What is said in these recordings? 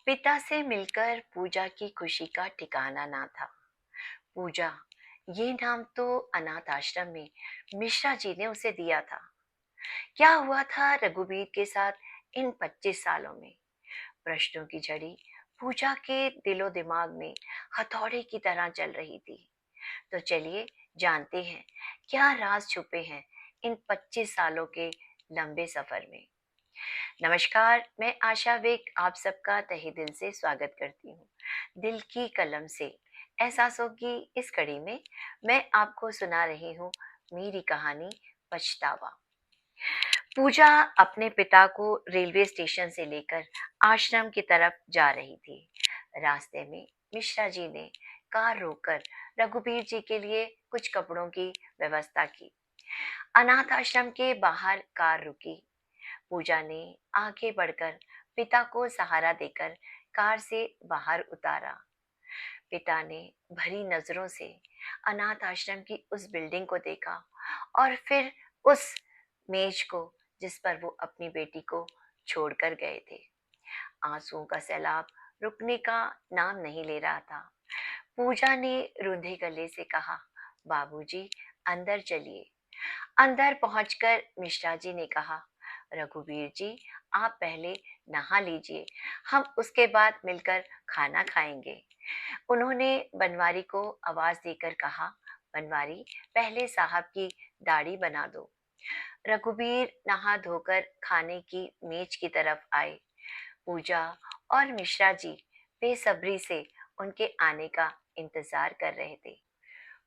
पिता से मिलकर पूजा की खुशी का ठिकाना ना था। पूजा, ये नाम तो अनाथ आश्रम में मिश्रा जी ने उसे दिया था। क्या हुआ था रघुवीर के साथ इन 25 सालों में? प्रश्नों की झड़ी पूजा के दिलो दिमाग में हथौड़े की तरह चल रही थी। तो चलिए जानते हैं क्या राज छुपे हैं इन 25 सालों के लंबे सफर में। नमस्कार, मैं आशा बेग आप सबका तहे दिल से स्वागत करती हूँ। दिल की कलम से एहसासों की इस कड़ी में मैं आपको सुना रही हूँ मेरी कहानी पछतावा। पूजा अपने पिता को रेलवे स्टेशन से लेकर आश्रम की तरफ जा रही थी। रास्ते में मिश्रा जी ने कार रोककर रघुबीर जी के लिए कुछ कपड़ों की व्यवस्था की। अनाथ आश्रम के बाहर कार रुकी। पूजा ने आगे बढ़कर पिता को सहारा देकर कार से बाहर उतारा। पिता ने भरी नजरों से अनाथ आश्रम की उस बिल्डिंग को देखा और फिर उस मेज को जिस पर वो अपनी बेटी को छोड़कर गए थे। आंसुओं का सैलाब रुकने का नाम नहीं ले रहा था। पूजा ने रूंधे गले से कहा, बाबूजी, अंदर चलिए। अंदर पहुंचकर मिश्रा जी ने कहा, रघुवीर जी, आप पहले नहा लीजिए, हम उसके बाद मिलकर खाना खाएंगे। उन्होंने बनवारी को आवाज देकर कहा, बनवारी, पहले साहब की दाढ़ी बना दो। रघुवीर नहा धोकर खाने की मेज की तरफ आए। पूजा और मिश्रा जी बेसब्री से उनके आने का इंतजार कर रहे थे।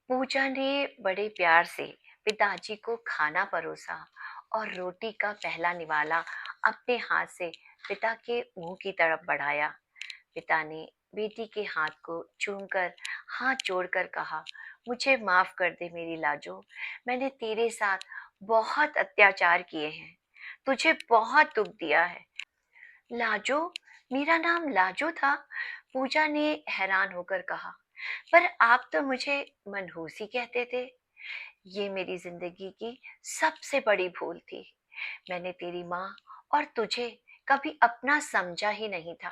पूजा ने बड़े प्यार से पिताजी को खाना परोसा और रोटी का पहला निवाला अपने हाथ से पिता के मुंह की तरफ बढ़ाया। पिता ने बेटी के हाथ को चूमकर हाथ जोड़कर कहा, मुझे माफ कर दे मेरी लाजो, मैंने तेरे साथ बहुत अत्याचार किए हैं, तुझे बहुत दुख दिया है। लाजो? मेरा नाम लाजो था? पूजा ने हैरान होकर कहा। पर आप तो मुझे मनहूसी कहते थे। ये मेरी जिंदगी की सबसे बड़ी भूल थी। मैंने तेरी माँ और तुझे कभी अपना समझा ही नहीं था।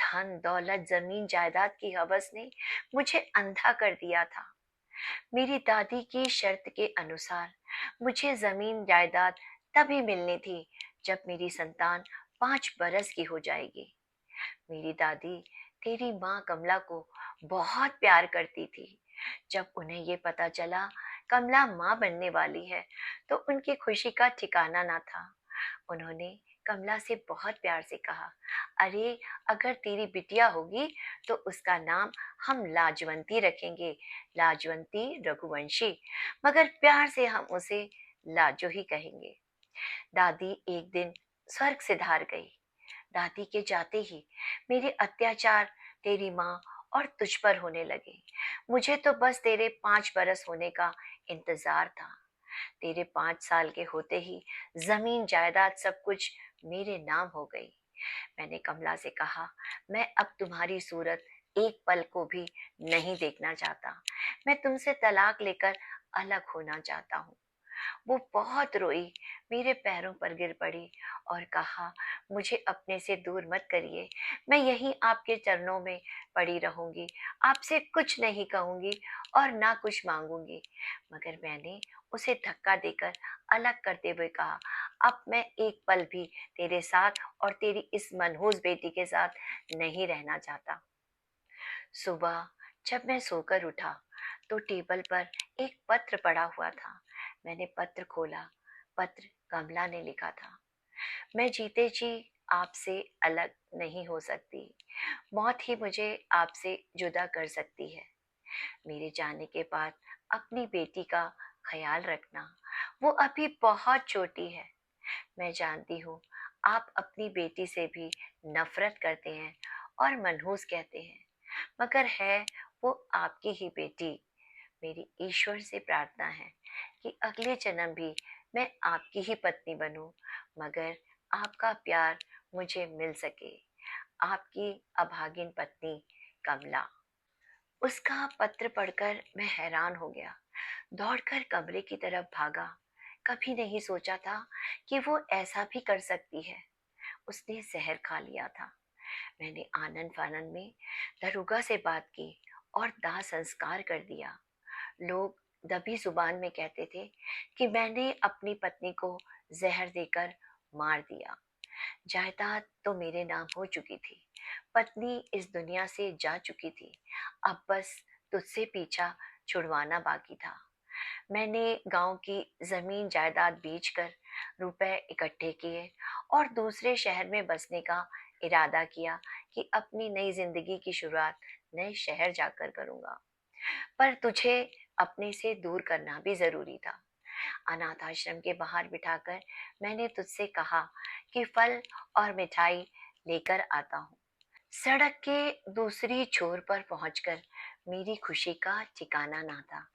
धन दौलत जमीन जायदाद की हवस ने मुझे अंधा कर दिया था। मेरी दादी की शर्त के अनुसार मुझे जमीन जायदाद तभी मिलनी थी जब मेरी संतान 5 बरस की हो जाएगी। मेरी दादी तेरी माँ कमला को बहुत प्यार करती थी। जब उन्हें ये पता चला कमला माँ बनने वाली है तो उनकी खुशी का ठिकाना ना था। उन्होंने कमला से बहुत प्यार से कहा, अरे, अगर तेरी बिटिया होगी तो उसका नाम हम लाजवंती रखेंगे, लाजवंती रघुवंशी, मगर प्यार से हम उसे लाजो ही कहेंगे। दादी एक दिन स्वर्ग से धार गई। दादी के जाते ही मेरे अत्याचार तेरी माँ और तुझ पर होने लगे। मुझे तो बस तेरे 5 बरस होने का इंतजार था। तेरे 5 साल के होते ही जमीन जायदाद सब कुछ मेरे नाम हो गई। मैंने कमला से कहा, मैं अब तुम्हारी सूरत एक पल को भी नहीं देखना चाहता। मैं तुमसे तलाक लेकर अलग होना चाहता हूँ। वो बहुत रोई, मेरे पैरों पर गिर पड़ी और कहा, मुझे अपने से दूर मत करिए, मैं यहीं आपके चरणों में पड़ी रहूंगी, आपसे कुछ नहीं कहूंगी और ना कुछ मांगूंगी। मगर मैंने उसे धक्का देकर अलग करते हुए कहा, अब मैं एक पल भी तेरे साथ और तेरी इस मनहूस बेटी के साथ नहीं रहना चाहता। सुबह जब मैं सोकर उठा तो टेबल पर एक पत्र पड़ा हुआ था। मैंने पत्र खोला। पत्र कमला ने लिखा था, मैं जीते जी आपसे अलग नहीं हो सकती। मौत ही मुझे आपसे जुदा कर सकती है। मेरे जाने के बाद अपनी बेटी का ख्याल रखना। वो अभी बहुत छोटी है। मैं जानती हूँ आप अपनी बेटी से भी नफरत करते हैं और मनहूस कहते हैं, मगर है वो आपकी ही बेटी। मेरी ईश्वर से प्रार्थना है कि अगले जन्म भी मैं आपकी ही पत्नी बनूं, मगर आपका प्यार मुझे मिल सके। आपकी अभागिन पत्नी, कमला। उसका पत्र पढ़कर मैं हैरान हो गया। दौड़कर कमरे की तरफ भागा। कभी नहीं सोचा था कि वो ऐसा भी कर सकती है। उसने जहर खा लिया था। मैंने आनन फानन में दरोगा से बात की और दाह संस्कार कर दिया। लोग दबी जुबान में कहते थे कि मैंने अपनी पत्नी को जहर देकर मार दिया। जायदाद तो मेरे नाम हो चुकी थी, पत्नी इस दुनिया से जा चुकी थी, अब बस तुझसे पीछा छुड़वाना बाकी था। मैंने गांव की जमीन जायदाद बेचकर रुपए इकट्ठे किए और दूसरे शहर में बसने का इरादा किया कि अपनी नई जिंदगी की शुरुआत नए शहर जाकर करूंगा। पर तुझे अपने से दूर करना भी जरूरी था। अनाथ आश्रम के बाहर बिठाकर मैंने तुझसे कहा कि फल और मिठाई लेकर आता हूँ। सड़क के दूसरी छोर पर पहुंचकर मेरी खुशी का ठिकाना ना था।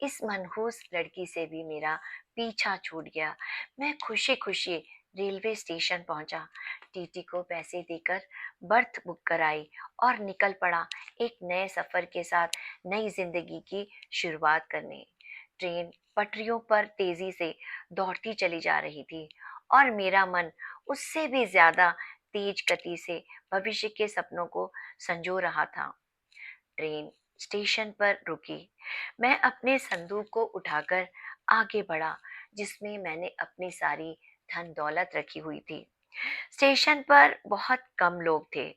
इस मनहूस लड़की से भी मेरा पीछा छूट गया। मैं खुशी खुशी रेलवे स्टेशन पहुंचा, टीटी को पैसे देकर बर्थ बुक कराई और निकल पड़ा एक नए सफर के साथ नई जिंदगी की शुरुआत करने। ट्रेन पटरियों पर तेजी से दौड़ती चली जा रही थी और मेरा मन उससे भी ज्यादा तेज गति से भविष्य के सपनों को संजो रहा था। ट्रेन स्टेशन पर रुकी। मैं अपने संदूक को उठाकर आगे बढ़ा, जिसमें मैंने अपनी सारी धन दौलत रखी हुई थी। स्टेशन पर बहुत कम लोग थे।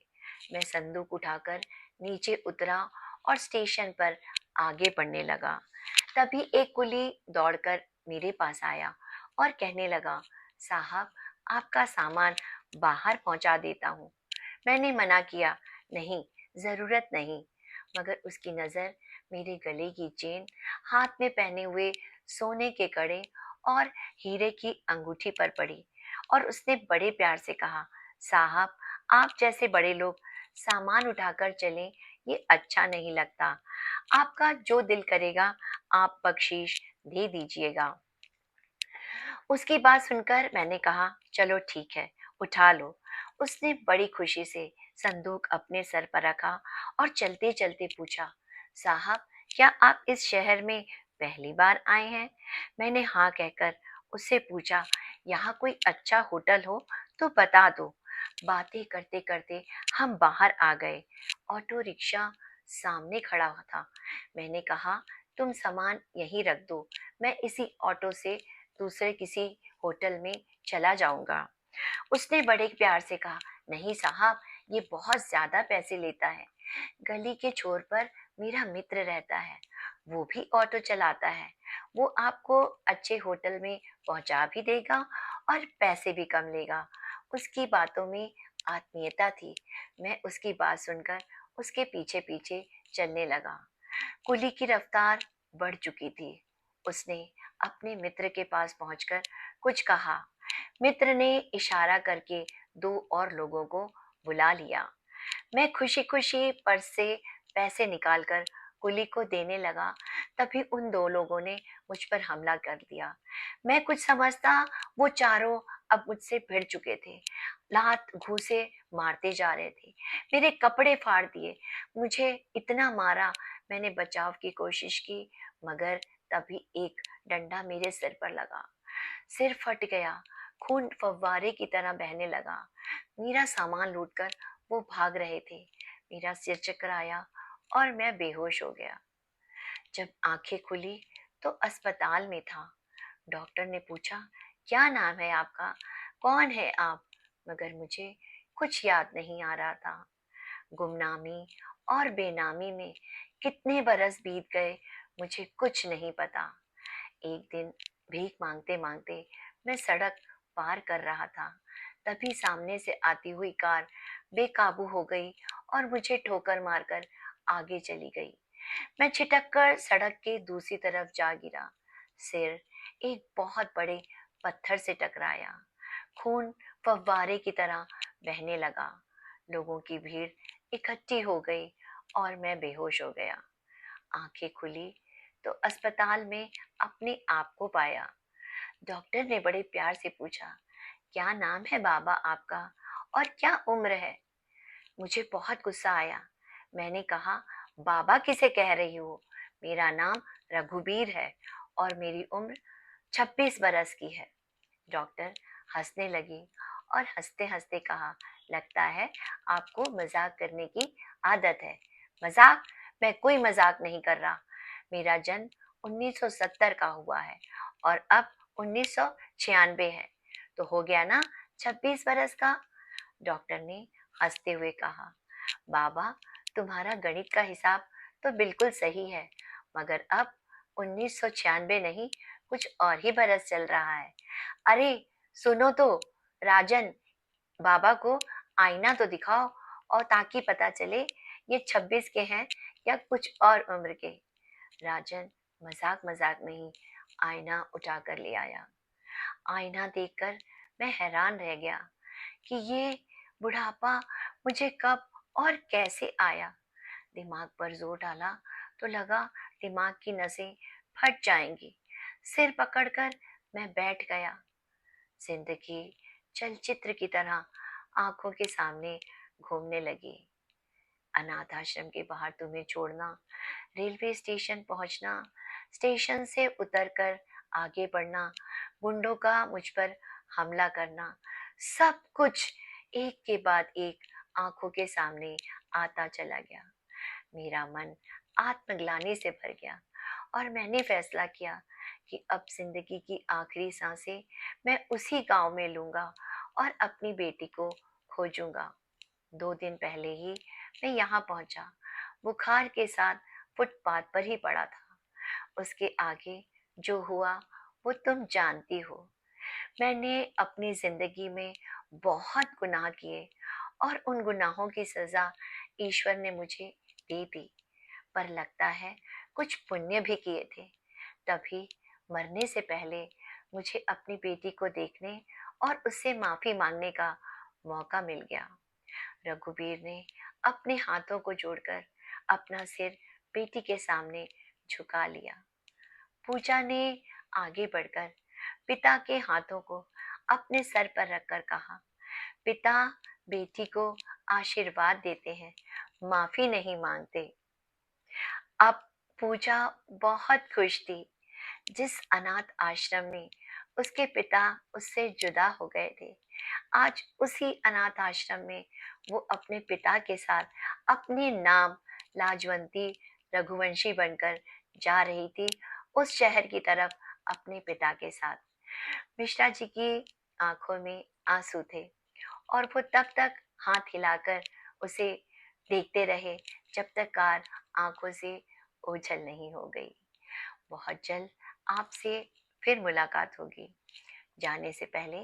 मैं संदूक उठाकर नीचे उतरा और स्टेशन पर आगे बढ़ने लगा। तभी एक कुली दौड़कर मेरे पास आया और कहने लगा, साहब, आपका सामान बाहर पहुंचा देता हूँ। मैंने मना किया, नहीं, जरूरत नहीं। मगर उसकी नजर मेरे गले की चेन, हाथ में पहने हुए सोने के कड़े और हीरे की अंगूठी पर पड़ी और उसने बड़े प्यार से कहा, साहब, आप जैसे बड़े लोग सामान उठाकर चलें, ये अच्छा नहीं लगता। आपका जो दिल करेगा आप बख्शीश दे दीजिएगा। उसकी बात सुनकर मैंने कहा, चलो ठीक है, उठा लो। उसने बड़ी खुशी से संदूक अपने सर पर रखा और चलते चलते पूछा, साहब, क्या आप इस शहर में पहली बार आए हैं? मैंने हाँ कहकर उससे पूछा, यहाँ कोई अच्छा होटल हो तो बता दो। बातें करते करते हम बाहर आ गए। ऑटो रिक्शा सामने खड़ा हुआ था। मैंने कहा, तुम सामान यहीं रख दो, मैं इसी ऑटो से दूसरे किसी होटल में चला जाऊंगा। उसने बड़े प्यार से कहा, नहीं साहब, ये बहुत ज्यादा पैसे लेता है। गली के छोर पर मेरा मित्र रहता है, वो भी ऑटो चलाता है। वो आपको अच्छे होटल में पहुंचा भी देगा और पैसे भी कम लेगा। उसकी बातों में आत्मीयता थी। मैं उसकी बात सुनकर उसके पीछे पीछे चलने लगा। कुली की रफ्तार बढ़ चुकी थी। उसने अपने मित्र के पास पहुंचकर कुछ कहा। मित्र ने इशारा करके दो और लोगों को बुला लिया। मैं खुशी खुशी पर्स से पैसे निकालकर कुली को देने लगा। तभी उन दो लोगों ने मुझ पर हमला कर दिया। मैं कुछ समझता, वो चारों अब मुझसे भिड़ चुके थे। लात घूंसे मारते जा रहे थे, मेरे कपड़े फाड़ दिए, मुझे इतना मारा। मैंने बचाव की कोशिश की, मगर तभी एक डंडा मेरे सिर पर लगा। सिर फट गया, खून फव्वारे की तरह बहने लगा। मेरा सामान लूटकर वो भाग रहे थे। मेरा सिर चकराया और मैं बेहोश हो गया। जब आंखें खुली तो अस्पताल में था। डॉक्टर ने पूछा, क्या नाम है आपका, कौन है आप? मगर मुझे कुछ याद नहीं आ रहा था। गुमनामी और बेनामी में कितने बरस बीत गए, मुझे कुछ नहीं पता। एक दिन भीख मांगते मांगते मैं सड़क पार कर रहा था। तभी सामने से आती हुई कार बेकाबू हो गई और मुझे ठोकर मारकर आगे चली गई। मैं छिटक कर सड़क के दूसरी तरफ जा गिरा। सिर एक बहुत बड़े पत्थर से टकराया। खून फव्वारे की तरह बहने लगा। लोगों की भीड़ इकट्ठी हो गई और मैं बेहोश हो गया। आंखें खुली तो अस्पताल में अपने आप को पाया। डॉक्टर ने बड़े प्यार से पूछा, क्या नाम है बाबा आपका और क्या उम्र है? मुझे बहुत गुस्सा आया। मैंने कहा, बाबा किसे कह रही हो? मेरा नाम रघुबीर है और मेरी उम्र 26 बरस की है। डॉक्टर हंसने लगी और हंसते हंसते कहा, लगता है आपको मजाक करने की आदत है। मजाक? मैं कोई मजाक नहीं कर रहा। मेरा जन्म 1970 का हुआ है और अब 1996 है, तो हो गया ना 26 बरस का। डॉक्टर ने हंसते हुए कहा, बाबा, तुम्हारा गणित का हिसाब तो बिल्कुल सही है, मगर अब 1996 नहीं, कुछ और ही बरस चल रहा है। अरे सुनो तो, राजन, बाबा को आईना तो दिखाओ, और ताकि पता चले ये 26 के हैं या कुछ और उम्र के। राजन मजाक मजाक में ही आईना उठा कर ले आया। आईना देखकर मैं हैरान रह गया कि ये बुढ़ापा मुझे कब और कैसे आया। दिमाग पर जोर डाला तो लगा दिमाग की नसें फट जाएंगी। सिर पकड़कर मैं बैठ गया। जिंदगी चलचित्र की तरह आंखों के सामने घूमने लगी। अनाथ आश्रम के बाहर तुम्हें छोड़ना, रेलवे स्टेशन पहुंचना, स्टेशन से उतरकर आगे बढ़ना, गुंडों का मुझ पर हमला करना, सब कुछ एक के बाद एक आंखों के सामने आता चला गया। मेरा मन आत्मग्लानि से भर गया और मैंने फैसला किया कि अब जिंदगी की आखिरी सांसें मैं उसी गांव में लूंगा और अपनी बेटी को खोजूंगा। 2 दिन पहले ही मैं यहाँ पहुंचा, बुखार के साथ फुटपाथ पर ही पड़ा था। उसके आगे जो हुआ वो तुम जानती हो। मैंने अपनी जिंदगी में बहुत गुनाह किए और उन गुनाहों की सजा ईश्वर ने मुझे दे दी, पर लगता है कुछ पुण्य भी किए थे, तभी मरने से पहले मुझे अपनी बेटी को देखने और उससे माफी मांगने का मौका मिल गया। रघुवीर ने अपने हाथों को जोड़कर अपना सिर बेटी के सामने झुका लिया। पूजा ने आगे बढ़कर पिता के हाथों को अपने सर पर रखकर कहा, पिता बेटी को आशीर्वाद देते हैं, माफी नहीं मांगते। अब पूजा बहुत खुश थी। जिस अनाथ आश्रम में उसके पिता उससे जुदा हो गए थे, आज उसी अनाथ आश्रम में वो अपने पिता के साथ अपने नाम लाजवंती रघुवंशी बनकर जा रही थी उस शहर की तरफ अपने पिता के साथ। मिश्रा जी की आंखों में आंसू थे और वो तब तक हाथ हिलाकर उसे देखते रहे जब तक कार आंखों से ओझल नहीं हो गई। बहुत जल्द आपसे फिर मुलाकात होगी। जाने से पहले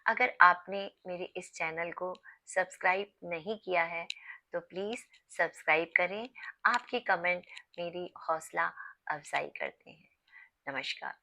अगर आपने मेरे इस चैनल को सब्सक्राइब नहीं किया है तो प्लीज़ सब्सक्राइब करें। आपके कमेंट मेरी हौसला अफजाई करते हैं। नमस्कार।